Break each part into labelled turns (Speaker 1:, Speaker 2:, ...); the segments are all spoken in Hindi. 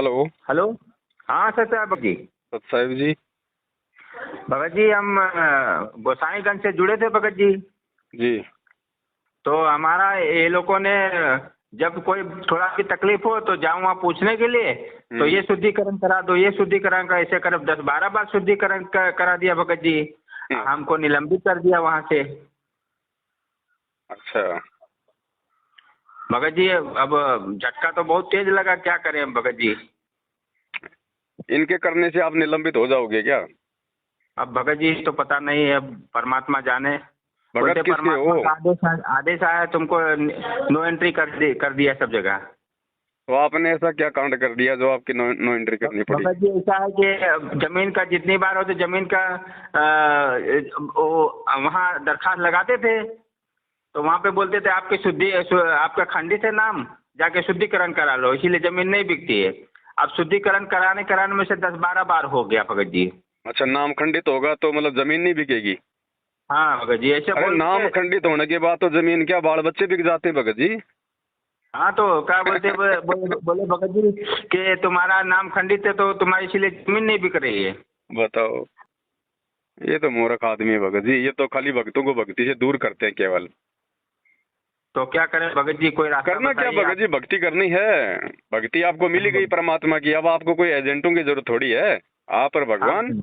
Speaker 1: हेलो।
Speaker 2: हेलो। हाँ सर साहब जी।
Speaker 1: सत साहिब जी।
Speaker 2: भगत जी हम गोसाईगंज से जुड़े थे भगत जी।
Speaker 1: जी।
Speaker 2: तो हमारा ये लोगों ने जब कोई थोड़ा भी तकलीफ हो तो जाऊँ वहाँ पूछने के लिए, तो ये शुद्धिकरण करा दो, ये शुद्धिकरण का ऐसे कर 10-12 बार शुद्धिकरण करा दिया भगत जी। हमको निलंबित कर दिया वहाँ से।
Speaker 1: अच्छा।
Speaker 2: भगत जी अब झटका तो बहुत तेज लगा, क्या करें हम भगत जी।
Speaker 1: इनके करने से आप निलंबित हो जाओगे क्या?
Speaker 2: अब भगत जी तो पता नहीं है, अब परमात्मा जाने।
Speaker 1: भगत
Speaker 2: बोलते
Speaker 1: किसके
Speaker 2: परमात्मा
Speaker 1: हो?
Speaker 2: का आदेश आया तुमको नो एंट्री कर दिया सब जगह।
Speaker 1: तो आपने ऐसा क्या कांड कर दिया जो आपकी नो एंट्री करनी पड़ी?
Speaker 2: भगत जी ऐसा है कि जमीन का जितनी बार हो तो जमीन का वो वहाँ दरखास्त लगाते थे, तो वहाँ पे बोलते थे आपका खंडित है नाम, जाके शुद्धिकरण करा लो, इसीलिए जमीन नहीं बिकती है। अब शुद्धिकरण कराने में से 10-12 बार हो गया भगत जी।
Speaker 1: अच्छा, नाम खंडित होगा तो मतलब जमीन नहीं बिकेगी?
Speaker 2: हाँ भगत जी ऐसे
Speaker 1: अरे नाम खंडित होने के बाद तो जमीन क्या बाल बच्चे बिक जाते हैं भगत जी।
Speaker 2: हाँ तो क्या बोलते बोले भगत जी कि तुम्हारा नाम खंडित है तो तुम्हारी इसीलिए जमीन नहीं बिक रही है।
Speaker 1: बताओ, ये तो मूर्ख आदमी है भगत जी। ये तो खाली भक्तों को भक्ति से दूर करते हैं केवल।
Speaker 2: तो क्या करें भगत जी, कोई रास्ता
Speaker 1: करना क्या
Speaker 2: बताइए
Speaker 1: भगत जी, भक्ति करनी है। भक्ति आपको मिली गई परमात्मा की, अब आपको कोई एजेंटों की जरूरत थोड़ी है। आप और भगवान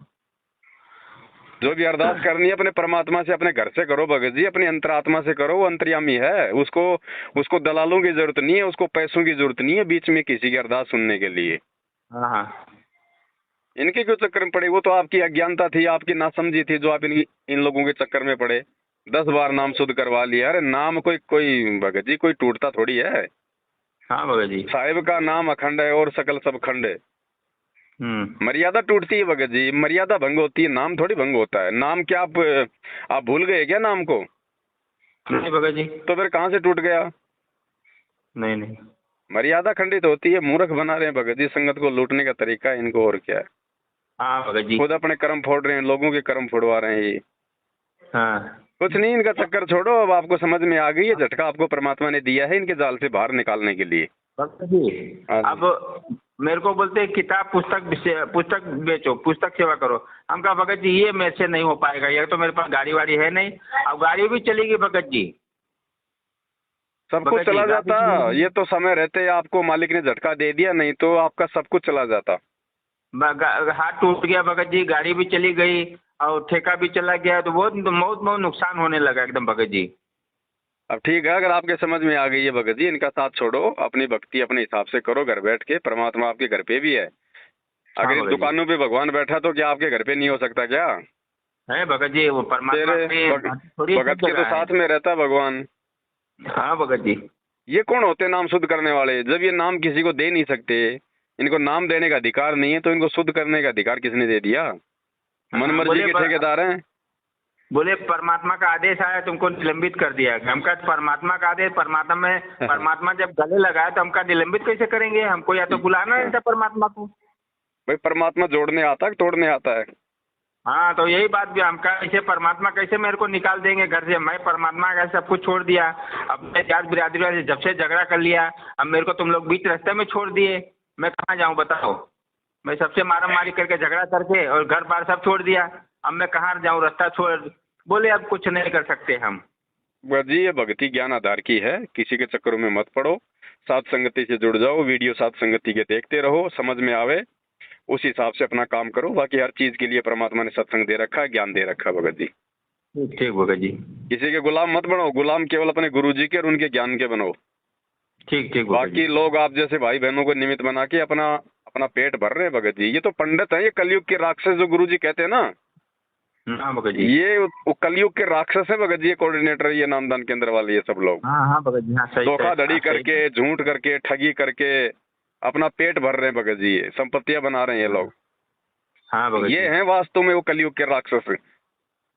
Speaker 1: जो भी अरदास करनी है अपने परमात्मा से अपने घर से करो भगत जी, अपनी अंतरात्मा से करो। वो अंतर्यामी है, उसको दलालों की जरूरत नहीं है, उसको पैसों की जरूरत नहीं है बीच में किसी की अरदास सुनने के लिए।
Speaker 2: हाँ।
Speaker 1: इनके क्यों चक्कर में पड़े? वो तो आपकी अज्ञानता थी, आपकी नासमझी थी जो आप इन लोगों के चक्कर में पड़े। 10 बार नाम शुद्ध करवा लिया। अरे नाम कोई भगत जी कोई टूटता थोड़ी है।
Speaker 2: हाँ भगत जी।
Speaker 1: साहिब का नाम अखंड है और सकल सब खंड है। मर्यादा टूटती है भगत जी, मर्यादा भंग होती है, नाम थोड़ी भंग होता है। नाम क्या आप भूल गए क्या नाम को?
Speaker 2: नहीं भगत जी।
Speaker 1: तो फिर कहाँ से टूट गया?
Speaker 2: नहीं।
Speaker 1: मर्यादा खंडित होती है। मूर्ख बना रहे हैं भगत जी, संगत को लूटने का तरीका है इनको, और क्या है।
Speaker 2: हाँ भगत जी।
Speaker 1: खुद अपने कर्म फोड़ रहे हैं, लोगों के कर्म फोड़वा रहे हैं ये।
Speaker 2: हाँ
Speaker 1: कुछ नहीं, इनका चक्कर छोड़ो। अब आपको समझ में आ गई है, झटका आपको परमात्मा ने दिया है इनके जाल से बाहर निकालने के लिए।
Speaker 2: भगत जी अब मेरे को बोलते हैं किताब पुस्तक बेचो, पुस्तक सेवा करो। हम कहा भगत जी ये मेरे से नहीं हो पाएगा, ये तो मेरे पास गाड़ी वाड़ी है नहीं, अब गाड़ी भी चलेगी भगत जी।
Speaker 1: सब कुछ चला जाता। ये तो समय रहते आपको मालिक ने झटका दे दिया, नहीं तो आपका सब कुछ चला जाता।
Speaker 2: हाथ टूट गया भगत जी, गाड़ी भी चली गई और ठेका भी चला गया, तो बहुत नुकसान होने लगा एकदम भगत जी।
Speaker 1: अब ठीक है, अगर आपके समझ में आ गई है भगत जी, इनका साथ छोड़ो, अपनी भक्ति अपने हिसाब से करो घर बैठ के। परमात्मा आपके घर पे भी है। अगर इन दुकानों पे भगवान बैठा तो क्या आपके घर पे नहीं हो सकता क्या?
Speaker 2: है भगत जी, वो परमात्मा
Speaker 1: भगत के तो साथ में रहता भगवान।
Speaker 2: हाँ भगत जी।
Speaker 1: ये कौन होते नाम शुद्ध करने वाले? जब ये नाम किसी को दे नहीं सकते, इनको नाम देने का अधिकार नहीं है, तो इनको शुद्ध करने का अधिकार किसने दे दिया? मन मर्जी के ठेकेदार हैं।
Speaker 2: बोले परमात्मा का आदेश आया तुमको निलंबित कर दिया। हमका परमात्मा का आदेश, परमात्मा जब गले लगाया तो हमका निलंबित कैसे करेंगे? हमको या तो बुलाना है परमात्मा को।
Speaker 1: भाई परमात्मा जोड़ने आता है, तोड़ने आता है?
Speaker 2: हाँ तो यही बात भी, हमका ऐसे परमात्मा कैसे मेरे को निकाल देंगे घर से? मैं परमात्मा का सब कुछ छोड़ दिया, अब मैं जात बिरादरी वाले जब से झगड़ा कर लिया, अब मेरे को तुम लोग बीच रास्ते में छोड़ दिए, मैं कहाँ जाऊँ बताओ? मैं सबसे मारा मारी करके झगड़ा करके और घर बार सब छोड़ दिया, अब मैं कहाँ जाऊँ? रास्ता छोड़, बोले अब कुछ नहीं कर सकते हम।
Speaker 1: जी ये भक्ति ज्ञान आधार की है, किसी के चक्करों में मत पड़ो। साथ संगति से जुड़ जाओ, वीडियो साथ संगति के देखते रहो, समझ में आवे उस हिसाब से अपना काम करो। बाकी हर चीज के लिए परमात्मा ने सत्संग दे रखा है, ज्ञान दे रखा है भगत जी।
Speaker 2: ठीक भगत जी।
Speaker 1: किसी के गुलाम मत बनो, गुलाम केवल अपने गुरु जी के और उनके ज्ञान के बनो।
Speaker 2: ठीक
Speaker 1: बाकी लोग आप जैसे भाई बहनों को निमित्त बना के अपना पेट भर रहे हैं भगत जी। ये तो पंडित है, ये कलयुग के राक्षस जो गुरु जी कहते हैं ना।
Speaker 2: हाँ भगत जी।
Speaker 1: ये कलयुग के राक्षस है भगत जी, कोऑर्डिनेटर, ये नामदान केंद्र वाले, ये सब लोग।
Speaker 2: हाँ भगत जी। हाँ सही।
Speaker 1: धोखाधड़ी करके, झूठ करके, ठगी करके अपना पेट भर रहे हैं भगत जी, ये संपत्तियां बना रहे हैं ये लोग।
Speaker 2: हाँ भगत
Speaker 1: ये हैं वास्तव में वो कलयुग के राक्षस,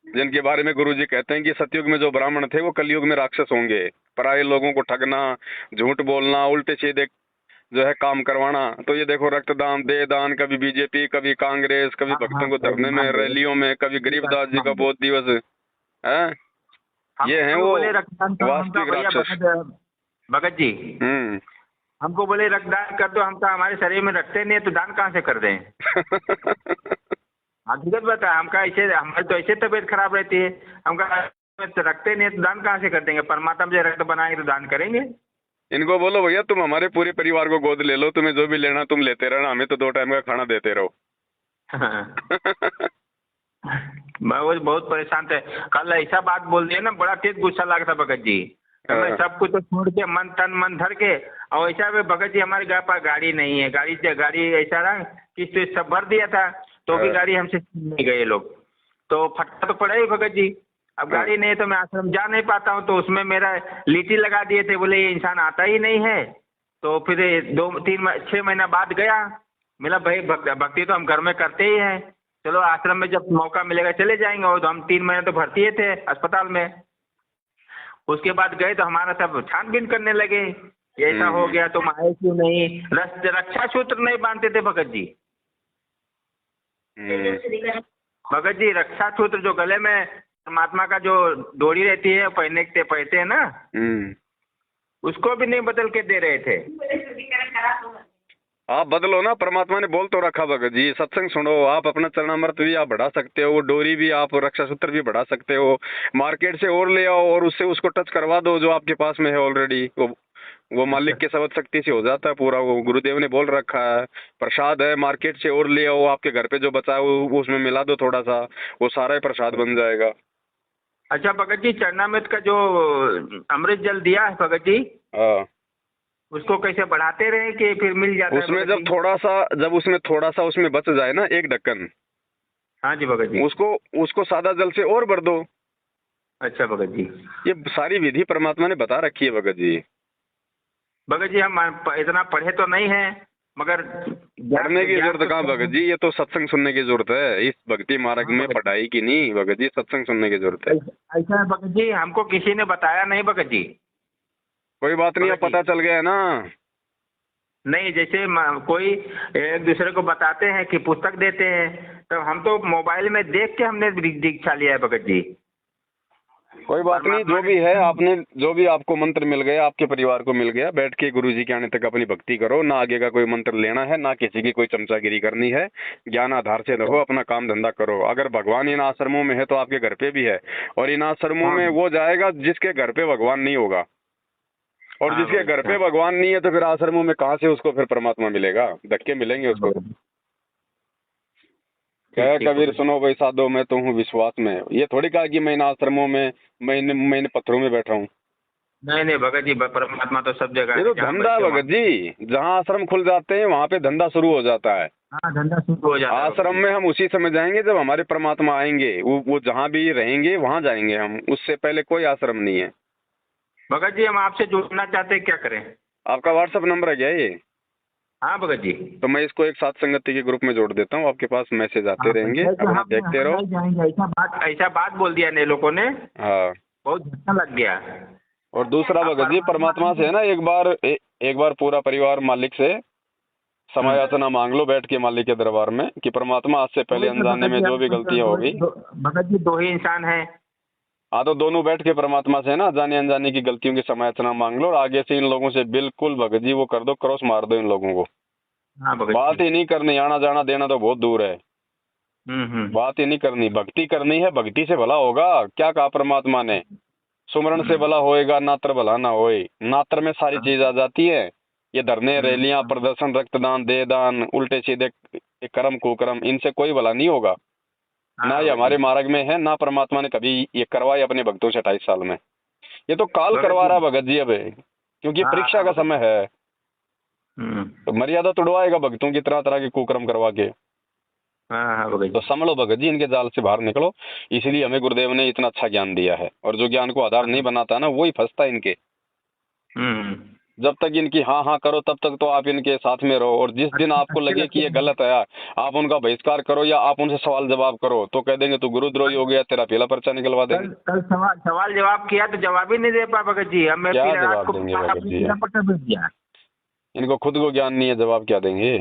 Speaker 1: जिनके बारे में गुरु जी कहते हैं कि सतयुग में जो ब्राह्मण थे वो कलयुग में राक्षस होंगे। पराये लोगों को ठगना, झूठ बोलना, उल्टे सीधे जो है काम करवाना। तो ये देखो रक्तदान, देहदान, कभी बीजेपी, कभी कांग्रेस, कभी भक्तों को धरने में, रैलियों में, कभी गरीबदास जी का बोध दिवस है। ये हैं वो वास्तविक राक्षस।
Speaker 2: भगत जी। हमको बोले रक्त दान कर दो, हम कहा हमारे शरीर में रखते नहीं है तो दान कहाँ से कर दें। हकीकत बता, हम कहा ऐसे हमारी तो ऐसे तबीयत खराब रहती है, हम कहा रखते नहीं है तो दान कहाँ से कर देंगे, परमात्मा मुझे रक्त बनाएंगे तो दान करेंगे।
Speaker 1: इनको बोलो भैया तुम हमारे पूरे परिवार को गोद ले लो, तुम्हें जो भी लेना तुम लेते रहना, हमें तो 2 टाइम का खाना देते रहो।
Speaker 2: मैं वो बहुत परेशान थे, कल ऐसा बात बोल दिया ना, बड़ा तेज गुस्सा लगा था भगत जी। तो मैं सब कुछ तो छोड़ के मन तन मन धर के, और ऐसा भी भगत जी हमारे घर पर गाड़ी नहीं है, गाड़ी ऐसा रहा किस्त सब भर दिया था तो भी गाड़ी हमसे नहीं गए लोग, तो फटका तो पड़ा ही भगत जी। अब गाड़ी नहीं है तो मैं आश्रम जा नहीं पाता हूँ, तो उसमें मेरा लीटी लगा दिए थे, बोले ये इंसान आता ही नहीं है। तो फिर 6 महीना बाद गया, मिला भाई भक्ति तो हम घर में करते ही हैं, चलो आश्रम में जब मौका मिलेगा चले जाएंगे। और तो हम 3 महीने तो भर्ती थे अस्पताल में। उसके बाद गए तो हमारा सब छानबीन करने लगे, ऐसा हो गया तुम आए क्यों नहीं, रक्षा सूत्र नहीं बांधते थे भगत जी। भगत जी रक्षा सूत्र जो गले में परमात्मा का जो डोरी रहती है पहनते हैं ना, उसको भी नहीं बदल के दे रहे थे।
Speaker 1: आप बदलो ना, परमात्मा ने बोल तो रखा भगत जी, सत्संग सुनो, आप अपना चरणामृत भी आप बढ़ा सकते हो, डोरी भी आप रक्षा सूत्र भी बढ़ा सकते हो, मार्केट से और ले आओ और उससे उसको टच करवा दो जो आपके पास में है ऑलरेडी, वो मालिक के शब्द शक्ति से हो जाता है पूरा। वो गुरुदेव ने बोल रखा है, प्रसाद है मार्केट से और ले आओ, आपके घर पे जो बचा है वो उसमें मिला दो थोड़ा सा, वो सारा ही प्रसाद बन जाएगा।
Speaker 2: अच्छा भगत जी, चरणामृत का जो अमृत जल दिया है भगत जी,
Speaker 1: हाँ,
Speaker 2: उसको कैसे बढ़ाते रहे कि फिर मिल जाता है?
Speaker 1: उसमें जब उसमें थोड़ा सा उसमें बच जाए ना 1 ढक्कन,
Speaker 2: हाँ जी भगत जी,
Speaker 1: उसको सादा जल से और भर दो।
Speaker 2: अच्छा भगत जी,
Speaker 1: ये सारी विधि परमात्मा ने बता रखी है भगत जी।
Speaker 2: भगत जी हम इतना पढ़े तो नहीं है, मगर
Speaker 1: पढ़ने की जरूरत कहाँ भगत जी, ये तो सत्संग सुनने की जरूरत है। इस भक्ति मार्ग में पढ़ाई की नहीं भगत जी, सत्संग सुनने की जरूरत है।
Speaker 2: ऐसा है भगत जी, हमको किसी ने बताया नहीं भगत जी।
Speaker 1: कोई बात नहीं, अब पता चल गया है ना।
Speaker 2: नहीं, जैसे कोई एक दूसरे को बताते हैं कि पुस्तक देते हैं, तो हम तो मोबाइल में देख के हमने दीक्षा लिया है भगत जी।
Speaker 1: कोई बात नहीं, जो भी है आपने, जो भी आपको मंत्र मिल गया, आपके परिवार को मिल गया, बैठ के गुरुजी के आने तक अपनी भक्ति करो, ना आगे का कोई मंत्र लेना है, ना किसी की कोई चमचागिरी करनी है, ज्ञान आधार से रहो, अपना काम धंधा करो। अगर भगवान इन आश्रमों में है तो आपके घर पे भी है, और इन आश्रमों में वो जाएगा जिसके घर पे भगवान नहीं होगा, और जिसके घर पे भगवान नहीं है तो फिर आश्रमों में कहाँ से उसको फिर परमात्मा मिलेगा, धक्के मिलेंगे उसको। कह कबीर सुनो भाई साधो, मैं तो हूँ विश्वास में। ये थोड़ी कहा कि मैं इन आश्रमों में मैं पत्थरों में बैठा हूँ।
Speaker 2: नहीं भगत जी, परमात्मा तो सब जगह है।
Speaker 1: ये तो धंधा भगत जी, जहाँ आश्रम खुल जाते हैं वहाँ पे धंधा शुरू हो जाता है।
Speaker 2: हाँ, धंधा शुरू हो जाता है।
Speaker 1: आश्रम में हम उसी समय जाएंगे जब हमारे परमात्मा आएंगे, वो जहाँ भी रहेंगे वहाँ जाएंगे हम, उससे पहले कोई आश्रम नहीं है।
Speaker 2: भगत जी हम आपसे जुड़ना चाहते हैं, क्या करें? आपका
Speaker 1: व्हाट्सएप नंबर है क्या ये?
Speaker 2: हाँ भगत जी।
Speaker 1: तो मैं इसको एक साथ संगति के ग्रुप में जोड़ देता हूँ, आपके पास मैसेज आते रहेंगे, अपना देखते रहो।
Speaker 2: ऐसा बात बोल दिया ने लोगों ने,
Speaker 1: हाँ
Speaker 2: बहुत अच्छा लग गया।
Speaker 1: और दूसरा भगत जी, परमात्मा से है ना, एक बार पूरा परिवार मालिक से समय याचना मांग लो बैठ के मालिक के दरबार में, कि परमात्मा आज से पहले अनजाने में जो भी गलतियाँ हो गई।
Speaker 2: भगत जी 2 ही इंसान है।
Speaker 1: हाँ, तो दोनों बैठ के परमात्मा से ना जाने अनजाने की गलतियों की समायाचना मांग लो, और आगे से इन लोगों से बिल्कुल भगत जी वो कर दो, क्रॉस मार दो इन लोगों को।
Speaker 2: हाँ भगत,
Speaker 1: बात ही नहीं करनी, आना जाना देना तो बहुत दूर है। बात ही नहीं करनी, भक्ति करनी है, भक्ति से भला होगा। क्या कहा परमात्मा ने, सुमरण से भला होएगा, नात्र भला ना होए। नात्र में सारी चीज आ जाती है, ये धरने रैलियां प्रदर्शन रक्तदान देहदान उल्टे सीधे कर्म कुकर्म, इनसे कोई भला नहीं होगा। ना ये हमारे मार्ग में है, ना परमात्मा ने कभी ये करवाई अपने भक्तों से 28 साल में। ये तो काल करवा रहा भगत जी अब, क्योंकि परीक्षा का समय है, तो मर्यादा तोड़वाएगा भक्तों की तरह तरह के कुकर्म करवा के। तो संभलो भगत जी, इनके जाल से बाहर निकलो। इसलिए हमें गुरुदेव ने इतना अच्छा ज्ञान दिया है, और जो ज्ञान को आधार नहीं बनाता ना वही फंसता है इनके। जब तक इनकी हाँ हाँ करो तब तक तो आप इनके साथ में रहो, और जिस दिन आपको लगे कि ये गलत है, आप उनका बहिष्कार करो या आप उनसे सवाल जवाब करो, तो कह देंगे तू गुरुद्रोही हो गया, तेरा पहला पर्चा निकलवा देंगे।
Speaker 2: कल सवाल जवाब किया तो जवाब ही नहीं दे पा भगत जी।
Speaker 1: क्या जवाब देंगे भगत जी? इनको खुद को ज्ञान नहीं है, जवाब क्या देंगे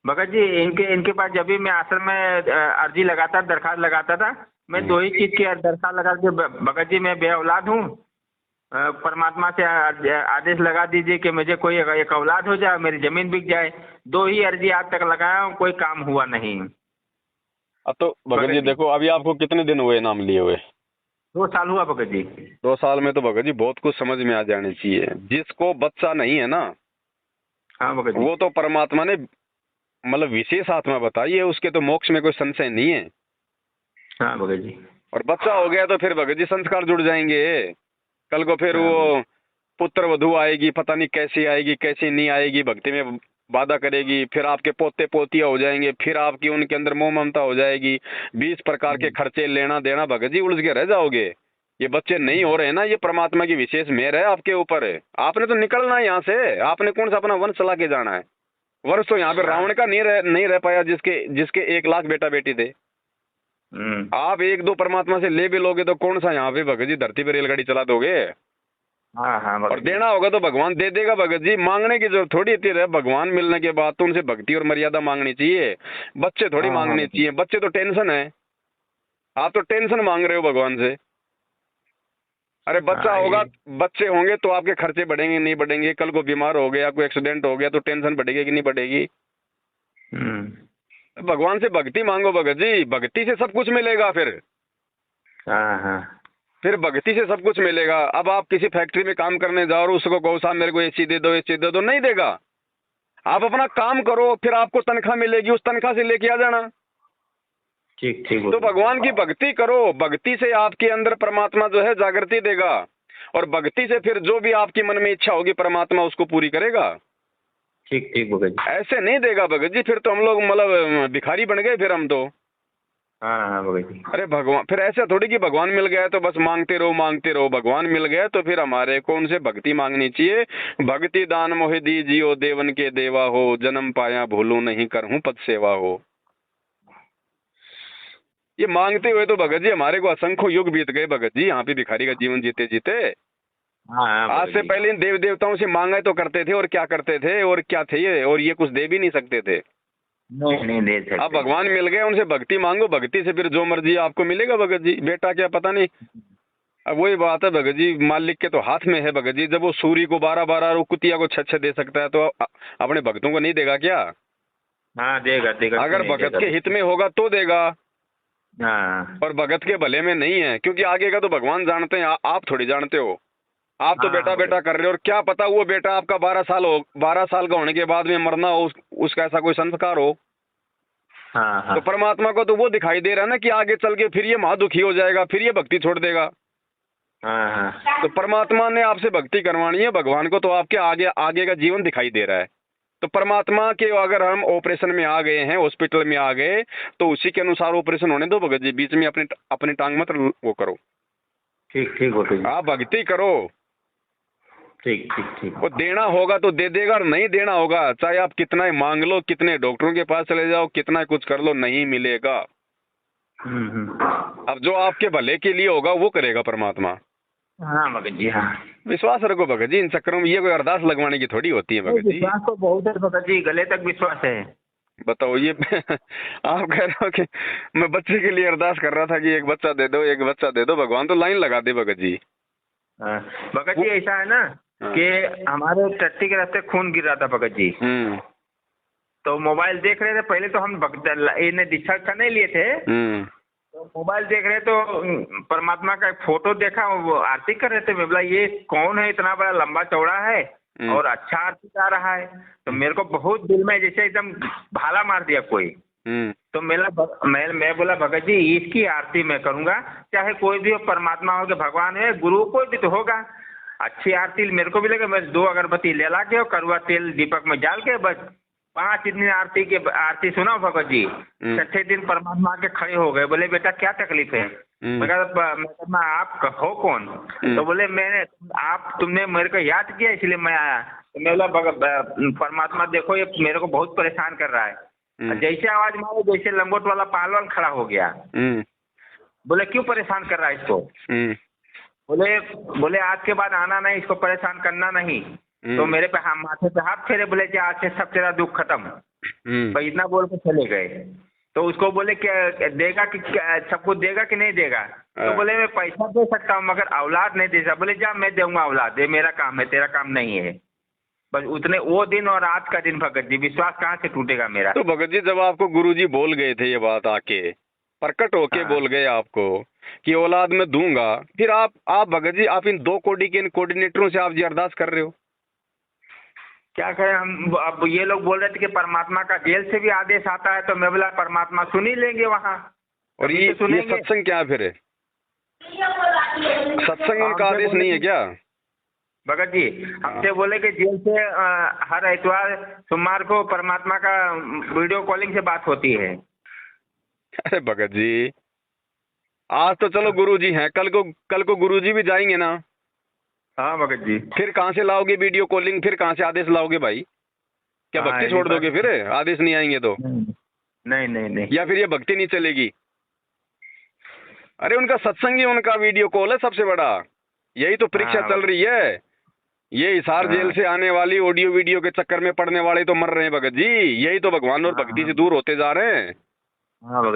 Speaker 2: भगत जी? इनके पास जब भी मैं आश्रम में अर्जी लगाता, दरखास्त लगाता था, मैं 2 ही चीज की दरखास्त लगा के, भगत जी मैं बे औलाद हूँ, परमात्मा से आदेश लगा दीजिए कि मुझे कोई एक औलाद हो जाए, मेरी जमीन बिक जाए। 2 ही अर्जी आज तक लगाया हूँ, कोई काम हुआ नहीं।
Speaker 1: अब तो भगत जी देखो, अभी आपको कितने दिन हुए नाम लिए हुए?
Speaker 2: 2 साल हुआ भगत जी।
Speaker 1: 2 साल में तो भगत जी बहुत कुछ समझ में आ जानी चाहिए। जिसको बच्चा नहीं है ना,
Speaker 2: हाँ भगत जी।
Speaker 1: वो तो परमात्मा ने मतलब विशेष आत्मा बताई है, उसके तो मोक्ष में कोई संशय नहीं है।
Speaker 2: हाँ भगत जी।
Speaker 1: और बच्चा हो गया तो फिर भगत जी संस्कार जुड़ जाएंगे। कल को फिर
Speaker 2: हाँ
Speaker 1: वो पुत्र वधू आएगी, पता नहीं कैसी आएगी कैसी नहीं आएगी, भक्ति में वादा करेगी, फिर आपके पोते पोतियां हो जाएंगे, फिर आपकी उनके अंदर मोह ममता हो जाएगी, 20 प्रकार के खर्चे लेना देना, भगत जी उलझ के रह जाओगे। ये बच्चे नहीं हो रहे ना, ये परमात्मा की विशेष मेहर है आपके ऊपर। आपने तो निकलना है यहाँ से, आपने कौन सा अपना वंश चला के जाना है? वंश तो यहाँ पे रावण का नहीं रह पाया, जिसके 1 लाख बेटा बेटी थे। आप 1-2 परमात्मा से ले भी लोगे तो कौन सा यहाँ पे भगत जी धरती पे रेलगाड़ी चला दोगे?
Speaker 2: हाँ हाँ
Speaker 1: और देना होगा तो भगवान दे देगा भगत जी, मांगने की जरूरत थोड़ी होती है। भगवान मिलने के बाद तो उनसे भक्ति और मर्यादा मांगनी चाहिए, बच्चे थोड़ी मांगने चाहिए। बच्चे तो टेंशन है, आप तो टेंशन मांग रहे हो भगवान से। अरे बच्चा होगा, बच्चे होंगे तो आपके खर्चे बढ़ेंगे नहीं बढ़ेंगे? कल को बीमार हो गया, कोई एक्सीडेंट हो गया तो टेंशन बढ़ेगी कि नहीं बढ़ेगी? भगवान से भक्ति मांगो भगत जी, भक्ति से सब कुछ मिलेगा। फिर भक्ति से सब कुछ मिलेगा। अब आप किसी फैक्ट्री में काम करने जाओ और उसको कहो साहब मेरे को ये चीज दे दो, नहीं देगा। आप अपना काम करो, फिर आपको तनख्वाह मिलेगी, उस तनख्वाह से लेके आ जाना।
Speaker 2: ठीक।
Speaker 1: तो भगवान की भक्ति करो, भक्ति से आपके अंदर परमात्मा जो है जागृति देगा, और भक्ति से फिर जो भी आपकी मन में इच्छा होगी परमात्मा उसको पूरी करेगा।
Speaker 2: ठीक भगत जी।
Speaker 1: ऐसे नहीं देगा भगत जी, फिर तो हम लोग मतलब भिखारी बन गए फिर हम तो।
Speaker 2: हाँ भगत जी।
Speaker 1: अरे भगवान, फिर ऐसा थोड़ी कि भगवान मिल गया तो बस मांगते रहो। भगवान मिल गया तो फिर हमारे को उनसे भक्ति मांगनी चाहिए। भक्ति दान मोहि दीजियो, देवन के देवा हो, जन्म पाया भूलू नहीं, करहूं पद सेवा हो। ये मांगते हुए तो भगत जी हमारे को असंख्य युग बीत गए भगत जी, यहाँ पे भिखारी का जीवन जीते जीते। आज से पहले इन देव देवताओं से मांगा तो करते थे, और क्या करते थे और क्या थे ये, और ये कुछ दे भी नहीं सकते थे।
Speaker 2: नहीं दे सकते।
Speaker 1: अब भगवान मिल गए, उनसे भक्ति मांगो, भक्ति से फिर जो मर्जी आपको मिलेगा भगत जी। बेटा क्या पता नहीं, अब वही बात है भगत जी, मालिक के तो हाथ में है भगत जी। जब वो सूरी को 12-12 और कुतिया को 6-6 दे सकता है तो अपने भक्तों को नहीं देगा क्या?
Speaker 2: हाँ देगा।
Speaker 1: अगर भगत के हित में होगा तो देगा।
Speaker 2: हाँ।
Speaker 1: और भगत के भले में नहीं है, क्योंकि आगे का तो भगवान जानते हैं, आप थोड़ी जानते हो। आप तो बेटा कर रहे हो, और क्या पता वो बेटा आपका 12 साल का होने के बाद में मरना हो, उसका ऐसा कोई संस्कार हो।
Speaker 2: हाँ।
Speaker 1: तो परमात्मा को तो वो दिखाई दे रहा है ना कि आगे चल के फिर ये महादुखी हो जाएगा, फिर ये भक्ति छोड़ देगा।
Speaker 2: हाँ।
Speaker 1: तो परमात्मा ने आपसे भक्ति करवानी है, भगवान को तो आपके आगे का जीवन दिखाई दे रहा है। तो परमात्मा के अगर हम ऑपरेशन में आ गए हैं, हॉस्पिटल में आ गए, तो उसी के अनुसार ऑपरेशन होने दो भगत जी, बीच में अपनी टांग मत वो करो।
Speaker 2: ठीक
Speaker 1: आप भक्ति करो।
Speaker 2: ठीक।
Speaker 1: वो देना होगा तो दे देगा, और नहीं देना होगा चाहे आप कितना ही मांग लो, कितने डॉक्टरों के पास चले जाओ, कितना कुछ कर लो, नहीं मिलेगा। अब जो आपके भले के लिए होगा वो करेगा परमात्मा।
Speaker 2: हाँ भगत जी। हाँ
Speaker 1: विश्वास रखो भगत जी, इन चक्करों में ये कोई अरदास लगवाने की थोड़ी होती है भगत जी।
Speaker 2: विश्वास तो बहुत है भगत जी, गले तक विश्वास है।
Speaker 1: बताओ ये आप कह रहे हो कि मैं बच्चे के लिए अरदास कर रहा था कि एक बच्चा दे दो, भगवान तो लाइन लगा दे भगत जी।
Speaker 2: भगत जी ऐसा है ना कि हमारे टट्टी के रास्ते खून गिर रहा था भगत जी। तो मोबाइल देख रहे थे, पहले तो हम इन्हें दीक्षा का नहीं लिए थे, तो मोबाइल देख रहे तो परमात्मा का एक फोटो देखा, वो आरती कर रहे थे। मैं बोला ये कौन है, इतना बड़ा लंबा चौड़ा है और अच्छा आरती गा रहा है। तो मेरे को बहुत दिल में जैसे एकदम भाला मार दिया कोई। तो मैं बोला भगत जी इसकी आरती मैं करूंगा, चाहे कोई भी हो, परमात्मा हो के भगवान है, गुरु कोई भी तो होगा। अच्छी आरती मेरे को भी लगे, मैं 2 अगरबत्ती ले ला के और कड़वा तेल दीपक में डाल के बस 5 दिन आरती सुना भगत जी। 6ठे दिन परमात्मा के खड़े हो गए, बोले बेटा क्या तकलीफ है? मैं कहा आप हो कौन? तो बोले तुमने मेरे को याद किया इसलिए मैं आया। तो मैं बोला परमात्मा देखो ये मेरे को बहुत परेशान कर रहा है। जैसे आवाज मारो जैसे लंगोट वाला पहलवान खड़ा हो गया। बोले क्यों परेशान कर रहा है इसको? बोले आज के बाद आना नहीं, इसको परेशान करना नहीं। तो मेरे पे माथे पे हाथ फेरे, बोले कि आज से सब तेरा दुख खत्म। तो इतना बोल के चले गए। तो उसको बोले क्या देगा कि सब कुछ देगा कि नहीं देगा? तो बोले मैं पैसा दे सकता हूँ मगर औलाद नहीं दे सकता। बोले जा मैं दूंगा औलाद, ये मेरा काम है, तेरा काम नहीं है। बस उतने वो दिन और आज का दिन भगत जी, विश्वास कहाँ से टूटेगा मेरा?
Speaker 1: तो भगत जी जब आपको गुरुजी बोल गए थे ये बात, आके प्रकट होके
Speaker 2: हाँ।
Speaker 1: बोल गए आपको कि औलाद में दूंगा, फिर आप भगत जी आप इन 2 कोडी के इन कोऑर्डिनेटरों से आप जी अरदास कर रहे हो?
Speaker 2: क्या करें हम? अब ये लोग बोल रहे थे कि परमात्मा का जेल से भी आदेश आता है, तो मैं बोला परमात्मा सुन ही लेंगे वहाँ।
Speaker 1: और ये सत्संग क्या है फिर? सत्संग उनका आदेश नहीं है क्या?
Speaker 2: भगत जी हमसे बोले कि जेल से हर इतवार सोमवार को परमात्मा का वीडियो कॉलिंग से बात होती है।
Speaker 1: अरे भगत जी आज तो चलो गुरुजी हैं, कल को गुरुजी भी जाएंगे ना?
Speaker 2: हाँ भगत जी।
Speaker 1: फिर कहाँ से लाओगे वीडियो कॉलिंग? फिर कहाँ से आदेश लाओगे भाई? क्या
Speaker 2: हाँ,
Speaker 1: भक्ति छोड़ दोगे फिर आदेश नहीं आएंगे तो?
Speaker 2: नहीं नहीं नहीं।
Speaker 1: या फिर ये भक्ति नहीं चलेगी? अरे उनका सत्संग ही उनका वीडियो कॉल है सबसे बड़ा। यही तो परीक्षा चल रही है। ये हिसार जेल से आने वाली ऑडियो वीडियो के चक्कर में पड़ने वाले तो मर रहे हैं भगत जी। यही तो भगवान और भक्ति से दूर होते जा रहे हैं।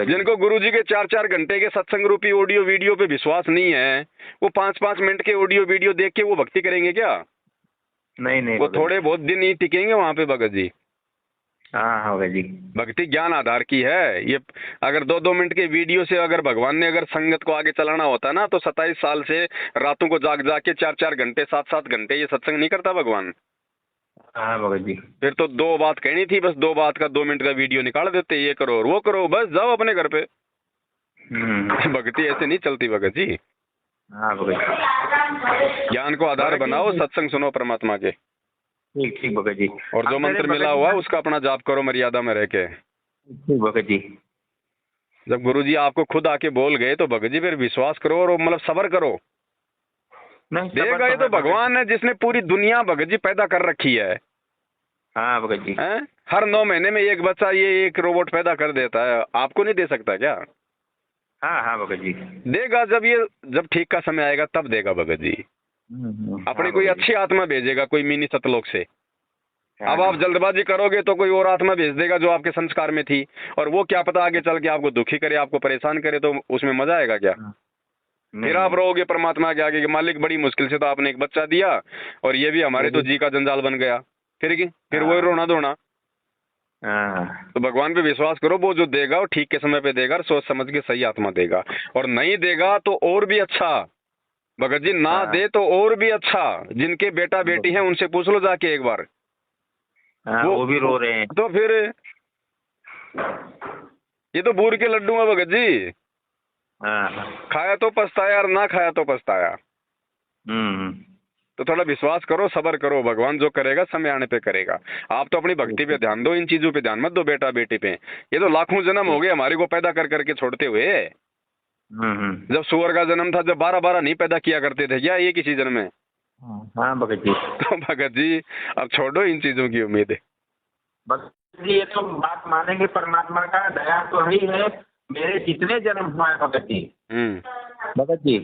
Speaker 1: जिनको गुरुजी के 4-4 घंटे के सत्संग रूपी ऑडियो वीडियो पे विश्वास नहीं है, वो 5-5 मिनट के ऑडियो वीडियो देख के वो भक्ति करेंगे क्या?
Speaker 2: नहीं
Speaker 1: वो थोड़े बहुत दिन ही टिकेंगे वहां पे भगत जी।
Speaker 2: हाँ भगत जी।
Speaker 1: भक्ति ज्ञान आधार की है। ये अगर 2-2 मिनट के वीडियो से अगर भगवान ने अगर संगत को आगे चलाना होता ना, तो 27 साल से रातों को जाग के 4-4 घंटे 7-7 घंटे ये सत्संग नहीं करता भगवान।
Speaker 2: हाँ भगत जी।
Speaker 1: फिर तो 2 बात कहनी थी, बस 2 बात का 2 मिनट का वीडियो निकाल देते, ये करो और वो करो, बस जाओ अपने घर पे। भक्ति ऐसे नहीं चलती भगत जी।
Speaker 2: हाँ भगत जी।
Speaker 1: ज्ञान को आधार बनाओ, सत्संग सुनो परमात्मा के।
Speaker 2: ठीक ठीक भगत जी।
Speaker 1: और जो मंत्र मिला हुआ है उसका अपना जाप करो मर्यादा में रह के।
Speaker 2: ठीक भगत जी।
Speaker 1: जब गुरुजी आपको खुद आके बोल गए तो भगत जी फिर विश्वास करो और मतलब सब्र करो। देगा ये तो भगवान है जिसने पूरी दुनिया भगत जी पैदा कर रखी है।
Speaker 2: हाँ भगत जी।
Speaker 1: हर 9 महीने में एक बच्चा ये एक रोबोट पैदा कर देता है, आपको नहीं दे सकता क्या?
Speaker 2: हाँ भगत जी।
Speaker 1: देगा जब ठीक का समय आएगा तब देगा भगत जी। अपनी कोई अच्छी आत्मा भेजेगा, कोई मिनी सतलोक से। अब आप जल्दबाजी करोगे तो कोई और आत्मा भेज देगा जो आपके संस्कार में थी, और वो क्या पता आगे चल के आपको दुखी करे, आपको परेशान करे, तो उसमें मजा आएगा क्या? फिर आप रहोगे परमात्मा के आगे कि मालिक बड़ी मुश्किल से तो आपने एक बच्चा दिया और ये भी हमारे तो जी का जंजाल बन गया। फिर वो रोना धोना। तो भगवान पे विश्वास करो, वो जो देगा वो ठीक के समय पे देगा और सोच समझ के सही आत्मा देगा। और नहीं देगा तो और भी अच्छा भगत जी, ना दे तो और भी अच्छा। जिनके बेटा बेटी हैं उनसे पूछ लो जाके एक बार।
Speaker 2: वो भी रो रहे हैं।
Speaker 1: तो फिर ये तो बूर के लड्डू हैं भगत जी। खाया तो पछताया और ना खाया तो पछताया। तो थोड़ा विश्वास करो, सब्र करो, भगवान जो करेगा समय आने पे करेगा। आप तो अपनी भक्ति पे ध्यान दो, इन चीजों पे ध्यान मत दो बेटा बेटी पे। ये तो लाखों जन्म हो गए हमारे को पैदा कर करके छोड़ते हुए। जब सुअर का जन्म था, जब 12-12 नहीं पैदा किया करते थे क्या एक ही जन्म में?
Speaker 2: हाँ भगत जी।
Speaker 1: तो भगत जी अब छोड़ो इन चीजों की उम्मीद है।
Speaker 2: भगत जी ये तो बात मानेंगे, परमात्मा का दया तो ही है। मेरे जितने जन्म हुआ है भगत जी, भगत जी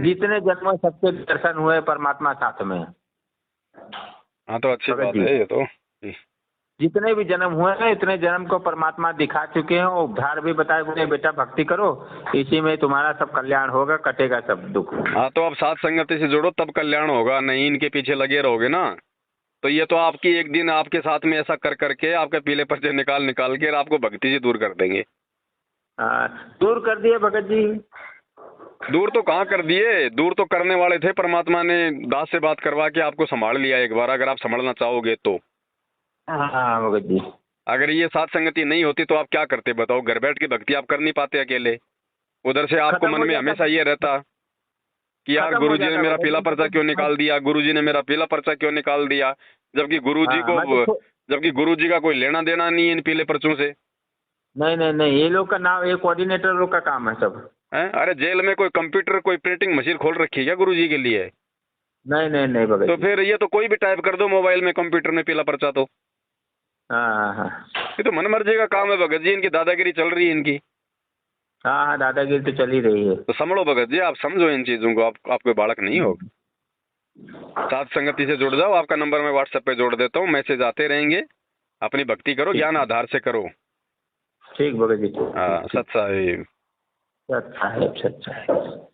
Speaker 2: जितने जन्म सबके दर्शन हुए परमात्मा साथ में।
Speaker 1: हाँ तो अच्छी बात है ये तो।
Speaker 2: जितने भी जन्म हुए हैं इतने जन्म को परमात्मा दिखा चुके हैं। उद्धार भी बताए, बोले बेटा भक्ति करो, इसी में तुम्हारा सब कल्याण होगा, कटेगा सब दुख।
Speaker 1: हाँ तो अब साथ संगति से जुड़ो तब कल्याण होगा, नहीं इनके पीछे लगे रहोगे ना तो ये तो आपकी एक दिन आपके साथ में ऐसा कर करके आपके पीले पर्चे निकाल के आपको भक्ति से दूर कर देंगे।
Speaker 2: दूर कर दिए भगत जी।
Speaker 1: दूर तो कहाँ कर दिए, दूर तो करने वाले थे। परमात्मा ने दास से बात करवा के आपको संभाल लिया एक बार, अगर आप संभालना चाहोगे तो।
Speaker 2: हाँ भगत जी।
Speaker 1: अगर ये साथ संगति नहीं होती तो आप क्या करते बताओ? घर बैठ के भक्ति आप कर नहीं पाते अकेले। उधर से आपको मन में हमेशा ये रहता कि यार गुरुजी ने मेरा पीला पर्चा क्यों निकाल दिया, गुरुजी ने मेरा पीला पर्चा क्यों निकाल दिया, जबकि गुरुजी का कोई लेना देना नहीं है इन पीले पर्चों से।
Speaker 2: नहीं ये लोग का नाम, ये कोऑर्डिनेटर लोग का काम है सब
Speaker 1: है। अरे जेल में कोई कंप्यूटर कोई प्रिंटिंग मशीन खोल रखी है क्या गुरुजी के लिए?
Speaker 2: नहीं भगत।
Speaker 1: तो फिर ये तो कोई भी टाइप कर दो मोबाइल में, कंप्यूटर में पीला पर्चा तो।
Speaker 2: हाँ
Speaker 1: ये तो मन मर्जी का काम है भगत जी, इनकी दादागिरी चल रही है इनकी।
Speaker 2: हाँ दादागिरी तो चल ही रही है।
Speaker 1: तो समझो भगत जी, आप समझो इन चीजों को। आप कोई बालक नहीं हो। साथ संगति से जुड़ जाओ। आपका नंबर मैं व्हाट्सएप पे जोड़ देता हूँ, मैसेज आते रहेंगे। अपनी भक्ति करो, ज्ञान आधार से करो।
Speaker 2: ठीक भगत जी, ठीक।
Speaker 1: हाँ, सत साहिब।
Speaker 2: सत साहिब, सत साहिब।